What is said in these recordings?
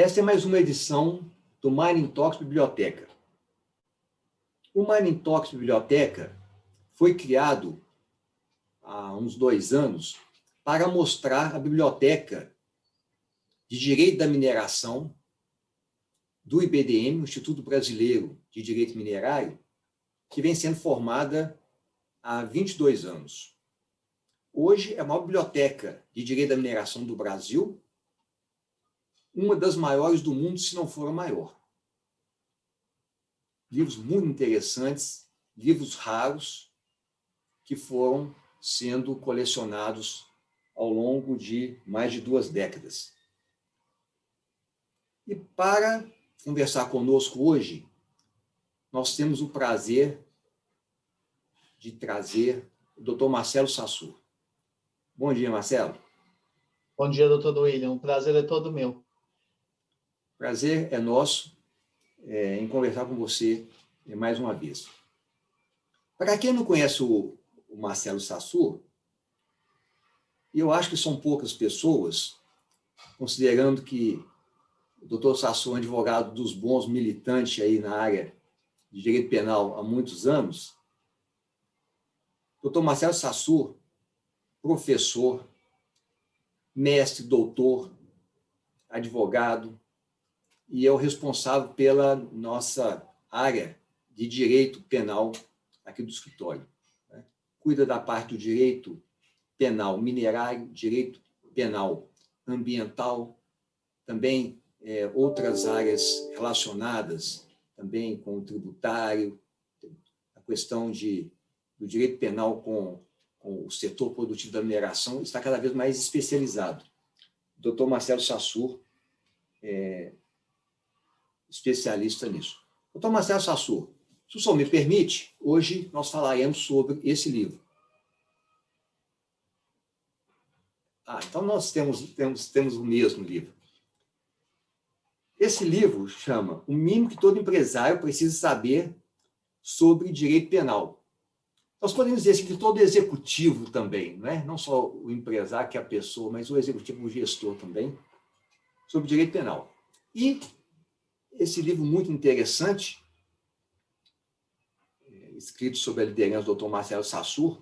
Esta é mais uma edição do Mining Talks Biblioteca. O Mining Talks Biblioteca foi criado há uns 2 anos para mostrar a biblioteca de Direito da Mineração do IBDM, o Instituto Brasileiro de Direito Minerário, que vem sendo formada há 22 anos. Hoje é a maior biblioteca de Direito da Mineração do Brasil, uma das maiores do mundo, se não for a maior. Livros muito interessantes, livros raros, que foram sendo colecionados ao longo de mais de 2 décadas. E para conversar conosco hoje, nós temos o prazer de trazer o Dr. Marcelo Sassur. Bom dia, Marcelo. Bom dia, doutor William. O prazer é todo meu. Prazer é nosso em conversar com você mais uma vez. Para quem não conhece o Marcelo Sassur, eu acho que são poucas pessoas, considerando que o doutor Sassur é um advogado dos bons, militante aí na área de direito penal há muitos anos. Doutor Marcelo Sassur, professor, mestre, doutor, advogado, e é o responsável pela nossa área de direito penal aqui do escritório. Cuida da parte do direito penal minerário, direito penal ambiental, também outras áreas relacionadas também com o tributário, a questão do direito penal com o setor produtivo da mineração, está cada vez mais especializado. O Dr. Marcelo Sassur é especialista nisso. Dr. Marcelo Sassur, se o senhor me permite, hoje nós falaremos sobre esse livro. Então nós temos o mesmo livro. Esse livro chama O Mínimo que Todo Empresário Precisa Saber sobre Direito Penal. Nós podemos dizer assim, que todo executivo também, não só o empresário, que é a pessoa, mas o executivo, o gestor também, sobre direito penal. E esse livro muito interessante, escrito sob a liderança do Dr. Marcelo Sassur,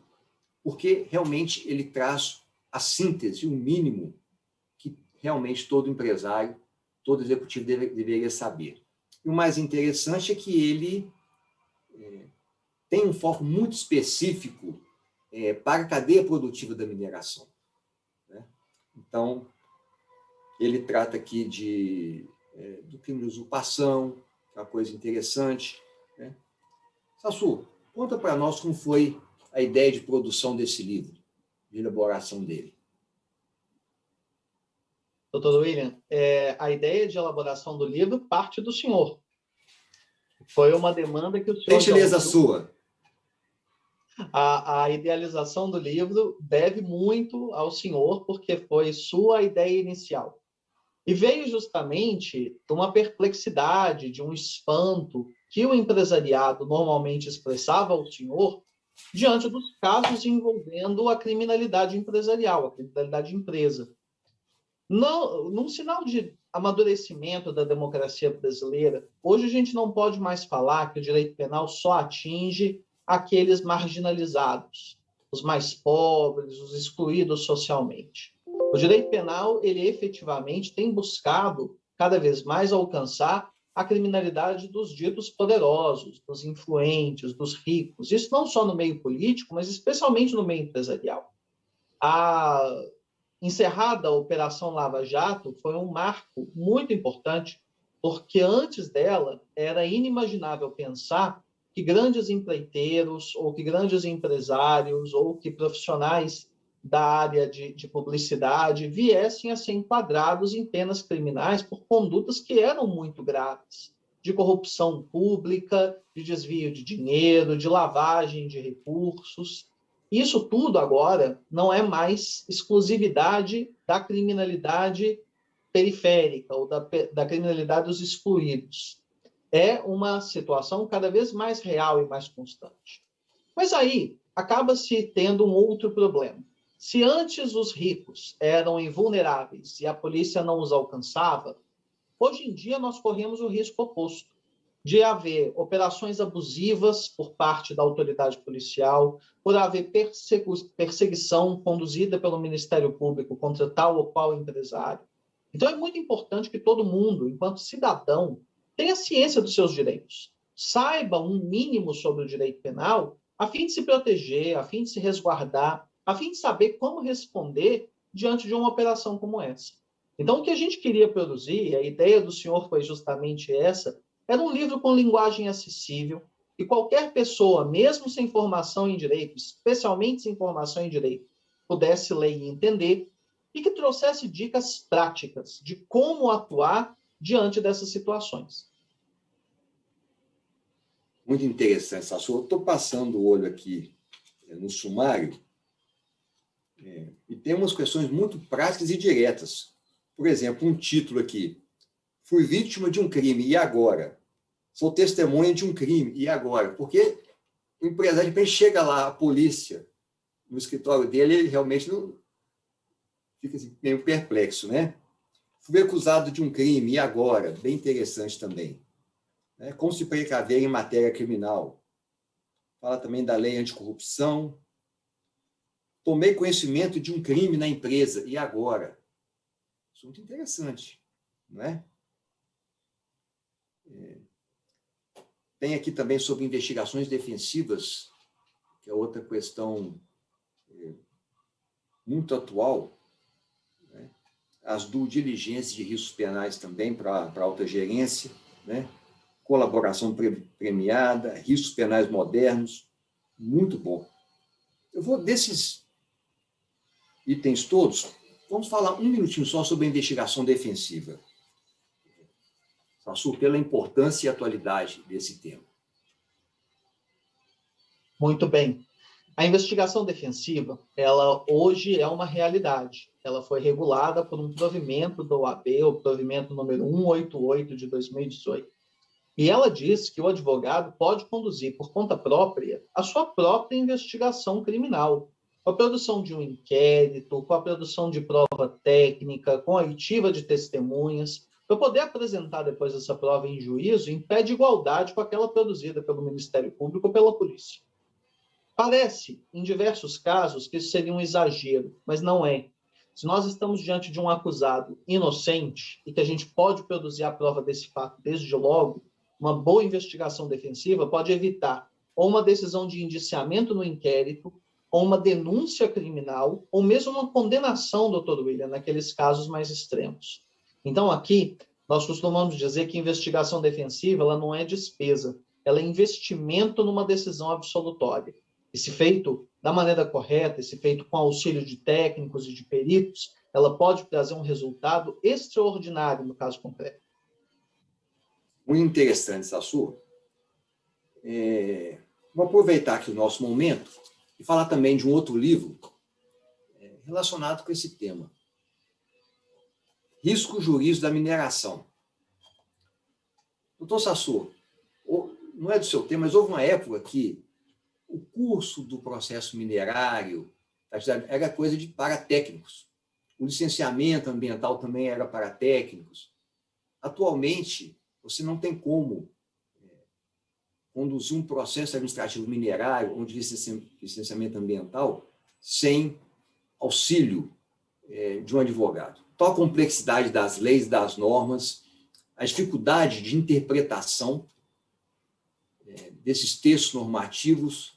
porque realmente ele traz a síntese, o mínimo que realmente todo empresário, todo executivo deveria saber. E o mais interessante é que ele tem um foco muito específico para a cadeia produtiva da mineração. Então, ele trata aqui do crime de usurpação, que é uma coisa interessante. Sassur, conta para nós como foi a ideia de produção desse livro, de elaboração dele. Doutor William, a ideia de elaboração do livro parte do senhor. Foi uma demanda que o senhor... Gentileza sua. A idealização do livro deve muito ao senhor, porque foi sua ideia inicial. E veio justamente de uma perplexidade, de um espanto que o empresariado normalmente expressava ao senhor diante dos casos envolvendo a criminalidade empresarial, a criminalidade de empresa. Num sinal de amadurecimento da democracia brasileira, hoje a gente não pode mais falar que o direito penal só atinge aqueles marginalizados, os mais pobres, os excluídos socialmente. O direito penal, ele efetivamente tem buscado cada vez mais alcançar a criminalidade dos ditos poderosos, dos influentes, dos ricos. Isso não só no meio político, mas especialmente no meio empresarial. A encerrada a Operação Lava Jato foi um marco muito importante, porque antes dela era inimaginável pensar que grandes empreiteiros, ou que grandes empresários, ou que profissionais da área de publicidade viessem a ser enquadrados em penas criminais por condutas que eram muito graves, de corrupção pública, de desvio de dinheiro, de lavagem de recursos. Isso tudo agora não é mais exclusividade da criminalidade periférica ou da criminalidade dos excluídos. É uma situação cada vez mais real e mais constante. Mas aí acaba-se tendo um outro problema. Se antes os ricos eram invulneráveis e a polícia não os alcançava, Hoje em dia, nós corremos o risco oposto de haver operações abusivas por parte da autoridade policial, por haver perseguição conduzida pelo Ministério Público contra tal ou qual empresário. Então, é muito importante que todo mundo, enquanto cidadão, tenha ciência dos seus direitos, saiba um mínimo sobre o direito penal, a fim de se proteger, a fim de se resguardar, a fim de saber como responder diante de uma operação como essa. Então, o que a gente queria produzir, a ideia do senhor foi justamente essa, era um livro com linguagem acessível, que qualquer pessoa, mesmo sem formação em direito, especialmente sem formação em direito, pudesse ler e entender, e que trouxesse dicas práticas de como atuar diante dessas situações. Muito interessante, Sassou. Eu estou passando o olho aqui no sumário e temos questões muito práticas e diretas. Por exemplo, um título aqui: fui vítima de um crime, e agora? Sou testemunha de um crime, e agora? Porque o empresário, de repente, chega lá, a polícia, no escritório dele, ele realmente não fica assim, meio perplexo, né? Fui acusado de um crime, e agora? Bem interessante também. Como se precaver em matéria criminal. Fala também da lei anticorrupção. Tomei conhecimento de um crime na empresa, e agora? Assunto interessante, não é? Tem aqui também sobre investigações defensivas, que é outra questão muito atual, né? As due diligências de riscos penais também para alta gerência, né? Colaboração premiada, riscos penais modernos, muito bom. Eu vou, desses itens todos, vamos falar um minutinho só sobre a investigação defensiva. Sassu, pela importância e atualidade desse tema. Muito bem. A investigação defensiva, ela hoje é uma realidade. Ela foi regulada por um provimento da OAB, o provimento número 188 de 2018. E ela diz que o advogado pode conduzir por conta própria a sua própria investigação criminal, com a produção de um inquérito, com a produção de prova técnica, com a oitiva de testemunhas, para poder apresentar depois essa prova em juízo em pé de igualdade com aquela produzida pelo Ministério Público ou pela polícia. Parece, em diversos casos, que isso seria um exagero, mas não é. Se nós estamos diante de um acusado inocente e que a gente pode produzir a prova desse fato desde logo, uma boa investigação defensiva pode evitar ou uma decisão de indiciamento no inquérito, ou uma denúncia criminal, ou mesmo uma condenação, doutor William, naqueles casos mais extremos. Então, aqui, nós costumamos dizer que investigação defensiva ela não é despesa, ela é investimento numa decisão absolutória. E se feito da maneira correta, se feito com auxílio de técnicos e de peritos, ela pode trazer um resultado extraordinário no caso concreto. Muito interessante, Sassu. Vou aproveitar aqui o nosso momento e falar também de um outro livro relacionado com esse tema. Risco jurídico da mineração. Doutor Sassu, não é do seu tema, mas houve uma época que o curso do processo minerário era coisa para técnicos. O licenciamento ambiental também era para técnicos. Atualmente, você não tem como conduzir um processo administrativo minerário ou de licenciamento ambiental sem auxílio de um advogado. Então, a complexidade das leis, das normas, a dificuldade de interpretação desses textos normativos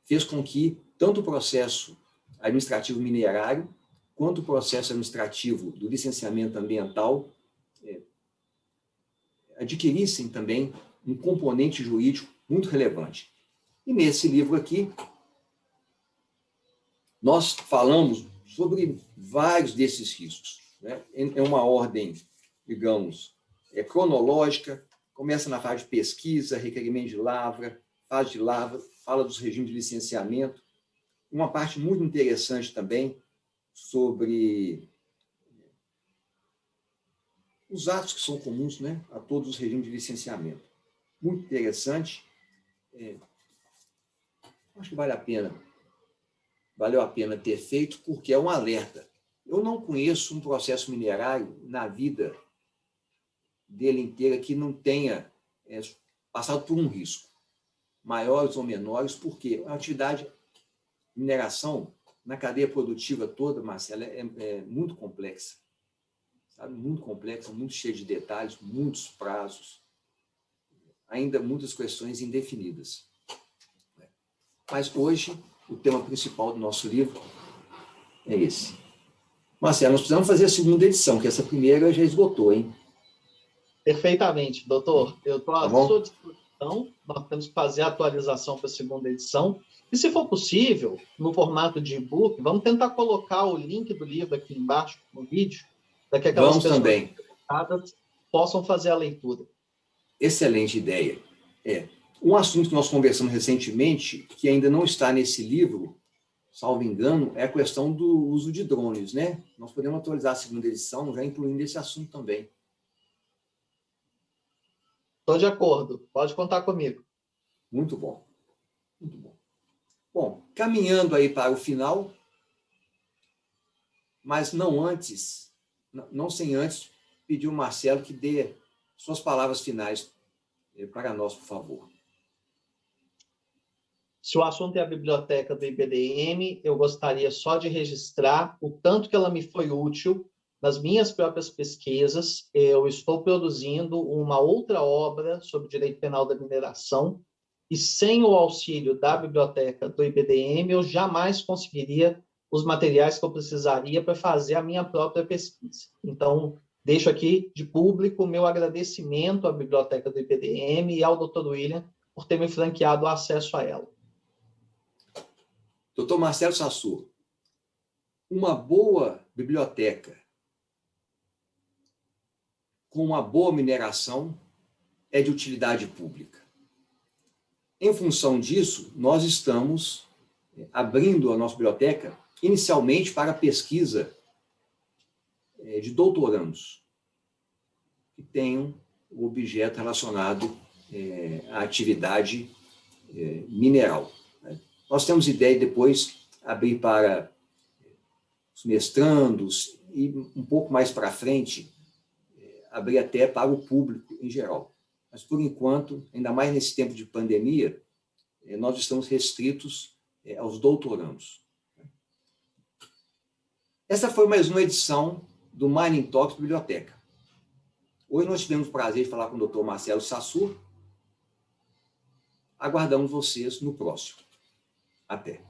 fez com que tanto o processo administrativo minerário quanto o processo administrativo do licenciamento ambiental adquirissem também um componente jurídico muito relevante. E nesse livro aqui, nós falamos sobre vários desses riscos, né? É uma ordem, digamos, cronológica, começa na fase de pesquisa, requerimento de lavra, fase de lavra, fala dos regimes de licenciamento, uma parte muito interessante também sobre os atos que são comuns, né, a todos os regimes de licenciamento. Muito interessante. Acho que valeu a pena ter feito, porque é um alerta. Eu não conheço um processo minerário na vida dele inteira que não tenha passado por um risco, maiores ou menores, porque a atividade mineração, na cadeia produtiva toda, Marcelo, é muito complexa, sabe? Muito complexa, muito cheia de detalhes, muitos prazos, ainda muitas questões indefinidas. Mas hoje, o tema principal do nosso livro é esse. Marcelo, nós precisamos fazer a segunda edição, que essa primeira já esgotou, hein? Perfeitamente, doutor. Eu estou à Tá sua bom? disposição. Nós temos que fazer a atualização para a segunda edição. E, se for possível, no formato de e-book, vamos tentar colocar o link do livro aqui embaixo no vídeo, para que aquelas Vamos pessoas também. interessadas possam fazer a leitura. Excelente ideia. Um assunto que nós conversamos recentemente, que ainda não está nesse livro, salvo engano, é a questão do uso de drones, né? Nós podemos atualizar a segunda edição, já incluindo esse assunto também. Estou de acordo. Pode contar comigo. Muito bom. Muito bom. Bom, caminhando aí para o final, mas não sem antes pedir ao Marcelo que dê suas palavras finais para nós, por favor. Se o assunto é a biblioteca do IBDM, eu gostaria só de registrar o tanto que ela me foi útil nas minhas próprias pesquisas. Eu estou produzindo uma outra obra sobre direito penal da mineração, e sem o auxílio da biblioteca do IBDM, eu jamais conseguiria os materiais que eu precisaria para fazer a minha própria pesquisa. Então, deixo aqui de público o meu agradecimento à biblioteca do IBDM e ao Dr. William por ter me franqueado o acesso a ela. Dr. Marcelo Sassur, uma boa biblioteca com uma boa mineração é de utilidade pública. Em função disso, nós estamos abrindo a nossa biblioteca inicialmente para pesquisa de doutorandos que tenham o objeto relacionado à atividade mineral. Nós temos ideia de depois abrir para os mestrandos e um pouco mais para frente abrir até para o público em geral. Mas, por enquanto, ainda mais nesse tempo de pandemia, nós estamos restritos aos doutorandos. Essa foi mais uma edição do Mining Talks Biblioteca. Hoje nós tivemos o prazer de falar com o Dr. Marcelo Sassur. Aguardamos vocês no próximo. Até.